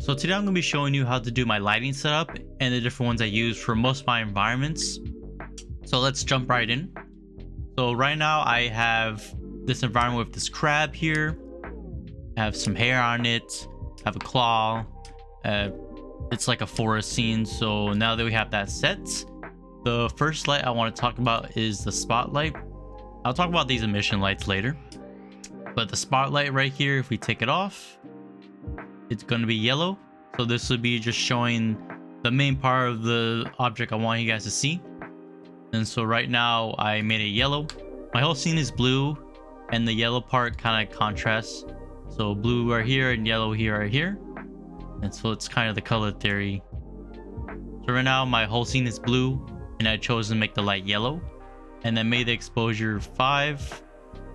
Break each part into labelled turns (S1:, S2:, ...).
S1: So today I'm going to be showing you how to do my lighting setup and the different ones I use for most of my environments. So let's jump right in. So right now I have this environment with this crab here. I have some hair on it. I have a claw. It's like a forest scene. So now that we have that set, the first light I want to talk about is the spotlight. I'll talk about these emission lights later. But the spotlight right here, if we take it off, it's going to be yellow. So this would be just showing the main part of the object I want you guys to see. And so right now I made it yellow. My whole scene is blue and the yellow part kind of contrasts. So blue right here and yellow here right here. And so it's kind of the color theory. So right now my whole scene is blue and I chose to make the light yellow. And then made the exposure 5.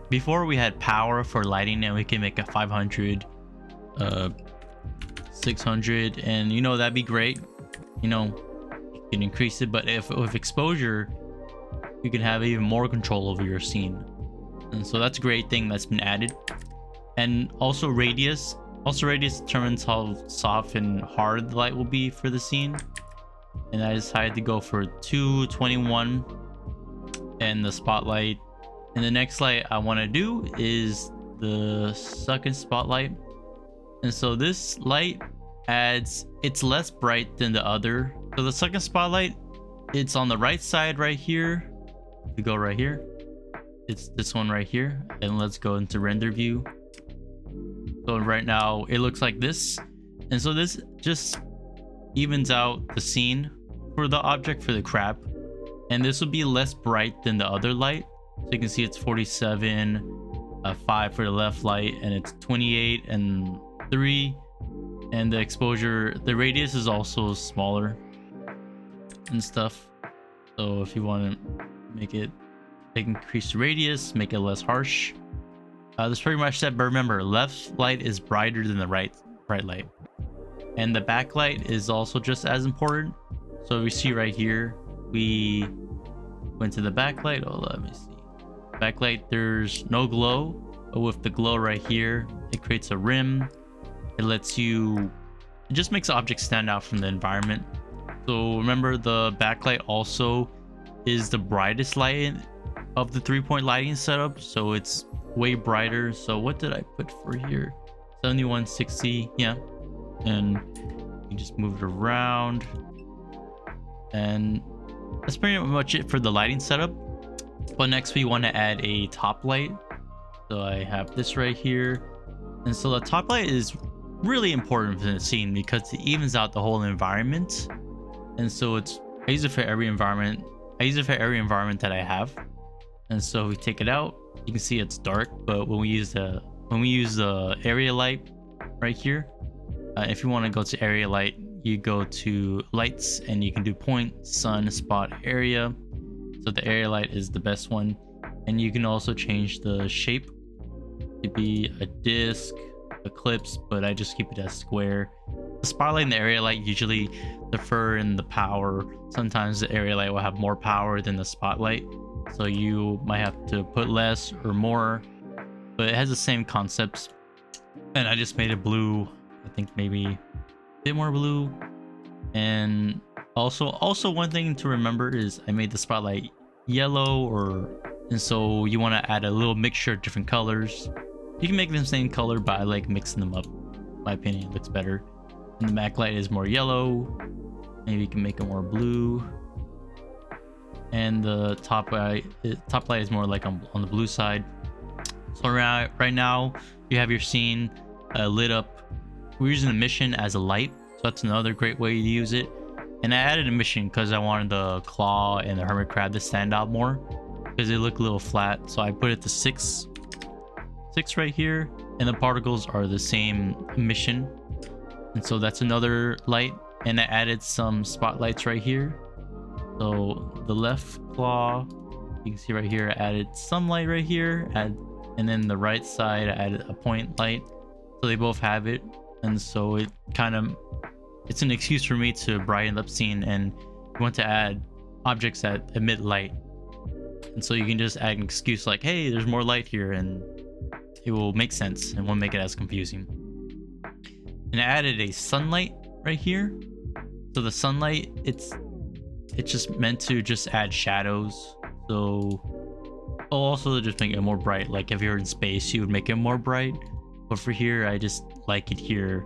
S1: Before we had power for lighting and we can make a 500, 600, and you know, that'd be great. You know, you can increase it, but if with exposure you can have even more control over your scene. And so that's a great thing that's been added. And also radius determines how soft and hard the light will be for the scene. And I decided to go for 221 and the spotlight. And the next light I want to do is the second spotlight. And so this light it's less bright than the other. So the second spotlight, it's on the right side right here. We go right here. It's this one right here. And let's go into render view. So right now it looks like this. And so this just evens out the scene for the object, for the crab. And this will be less bright than the other light. So you can see it's 47, 5 for the left light, and it's 28 and 3. And the exposure, the radius is also smaller and stuff. So if you want to make it, increase the radius, make it less harsh. That's pretty much that. But remember, left light is brighter than the right light. And the backlight is also just as important. So we see right here, we went to the backlight. Oh, let me see. Backlight, there's no glow, but with the glow right here, it creates a rim. It just makes the object stand out from the environment. So remember, the backlight also is the brightest light of the 3-point lighting setup, so it's way brighter. So what did I put for here? 7160, yeah. And you just move it around, and that's pretty much it for the lighting setup. But next we want to add a top light. So I have this right here. And so the top light is really important for the scene because it evens out the whole environment. And so I use it for every environment. I use it for every environment that I have. And so if we take it out, you can see it's dark. But when we use the area light right here, if you want to go to area light, you go to lights and you can do point, sun, spot, area. So the area light is the best one. And you can also change the shape to be a disc, eclipse, but I just keep it as square. The spotlight and the area light usually differ in the power. Sometimes the area light will have more power than the spotlight, so you might have to put less or more, but it has the same concepts. And I just made it blue. I think maybe a bit more blue. And also one thing to remember is I made the spotlight yellow, and so you want to add a little mixture of different colors. You can make them the same color, but I like mixing them up. In my opinion, it looks better. And the backlight is more yellow. Maybe you can make it more blue. And the top light is more like on the blue side. So right now you have your scene lit up. We're using Emission as a light, so that's another great way to use it. And I added Emission because I wanted the claw and the hermit crab to stand out more because they look a little flat. So I put it to 6 right here, and the particles are the same emission. And so that's another light. And I added some spotlights right here. So the left claw, you can see right here, I added some light right here, and then the right side I added a point light, so they both have it. And so it's an excuse for me to brighten up scene, and you want to add objects that emit light. And so you can just add an excuse like, hey, there's more light here, and it will make sense and won't make it as confusing. And I added a sunlight right here. So the sunlight, it's just meant to just add shadows. So also just make it more bright. Like if you're in space, you would make it more bright. But for here, I just like it here.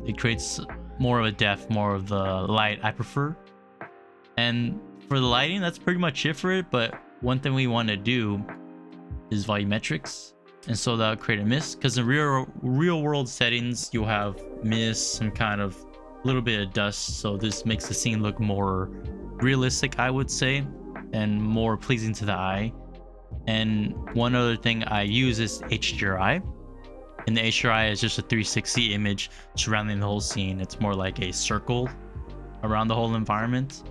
S1: It creates more of a depth, more of the light I prefer. And for the lighting, that's pretty much it for it. But one thing we want to do is volumetrics. And so that'll create a mist, because in real world settings, you'll have mist, some kind of little bit of dust. So this makes the scene look more realistic, I would say, and more pleasing to the eye. And one other thing I use is HDRI. And the HDRI is just a 360 image surrounding the whole scene. It's more like a circle around the whole environment.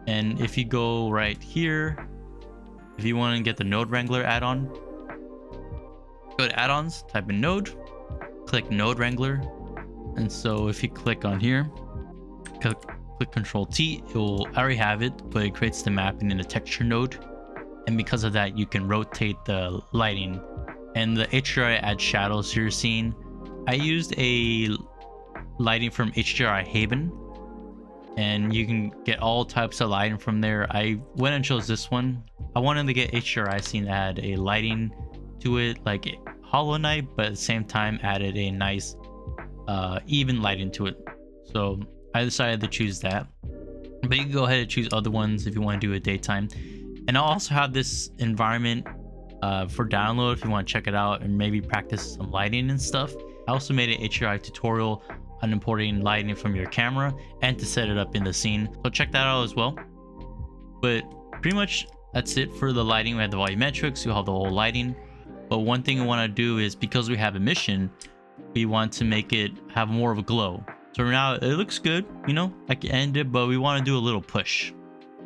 S1: And if you go right here, if you want to get the Node Wrangler add-on, go to add-ons, type in node, click Node Wrangler. And so if you click on here, click Control T, it will already have it, but it creates the mapping in a texture node. And because of that, you can rotate the lighting, and the HDRI adds shadows to your scene. I used a lighting from HDRI Haven, and you can get all types of lighting from there. I went and chose this one. I wanted to get HDRI scene to add a lighting to it, like Hollow Knight, but at the same time added a nice even lighting to it. So I decided to choose that, but you can go ahead and choose other ones if you want to do it daytime. And I'll also have this environment for download if you want to check it out and maybe practice some lighting and stuff. I also made an HDRI tutorial on importing lighting from your camera and to set it up in the scene, so check that out as well. But pretty much that's it for the lighting. We have the volumetrics, you have the whole lighting. But one thing we want to do is, because we have emission, we want to make it have more of a glow. So now it looks good, you know, I can end it, but we want to do a little push.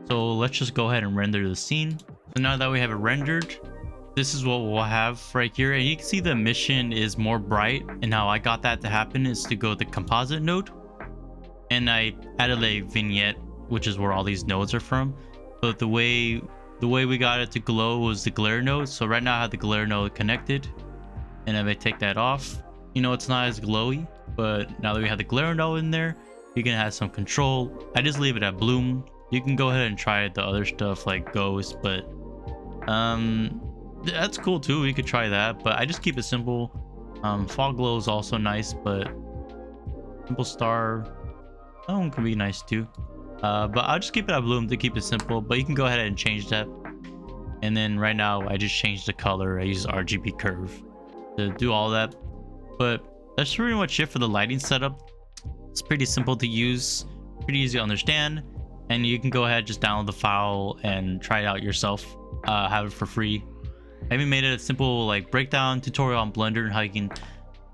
S1: So let's just go ahead and render the scene. So now that we have it rendered, this is what we'll have right here. And you can see the emission is more bright. And how I got that to happen is to go to the composite node. And I added a vignette, which is where all these nodes are from. But the way we got it to glow was the glare node. So right now I have the glare node connected. And if I take that off, you know, it's not as glowy. But now that we have the glare node in there, you can have some control. I just leave it at bloom. You can go ahead and try the other stuff like ghost, but that's cool too. We could try that, but I just keep it simple. Fog glow is also nice, but simple star, that one could be nice too. But I'll just keep it at bloom to keep it simple, but you can go ahead and change that. And then right now I just changed the color. I use RGB curve to do all that. But that's pretty much it for the lighting setup. It's pretty simple to use, pretty easy to understand, and you can go ahead, just download the file and try it out yourself. Have it for free. I even made it a simple like breakdown tutorial on Blender and how you can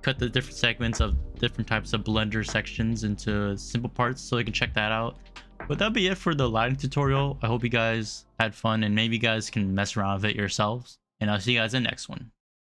S1: cut the different segments of different types of Blender sections into simple parts, so you can check that out. But that'll be it for the lighting tutorial. I hope you guys had fun, and maybe you guys can mess around with it yourselves, and I'll see you guys in the next one.